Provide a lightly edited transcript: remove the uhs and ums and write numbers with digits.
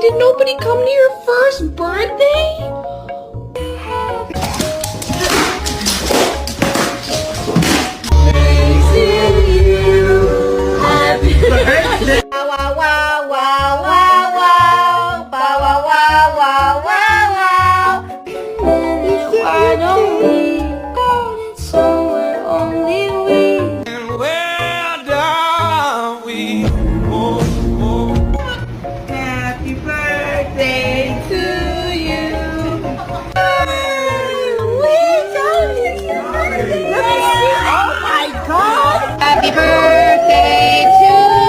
Did nobody come to your first birthday? Happy birthday! Wow, wow, wow, wow, wow, wow, wow, wow, wow, wow, wow. Why don't we go somewhere only we? And where down we go? Happy birthday to you. Oh my God! Happy birthday.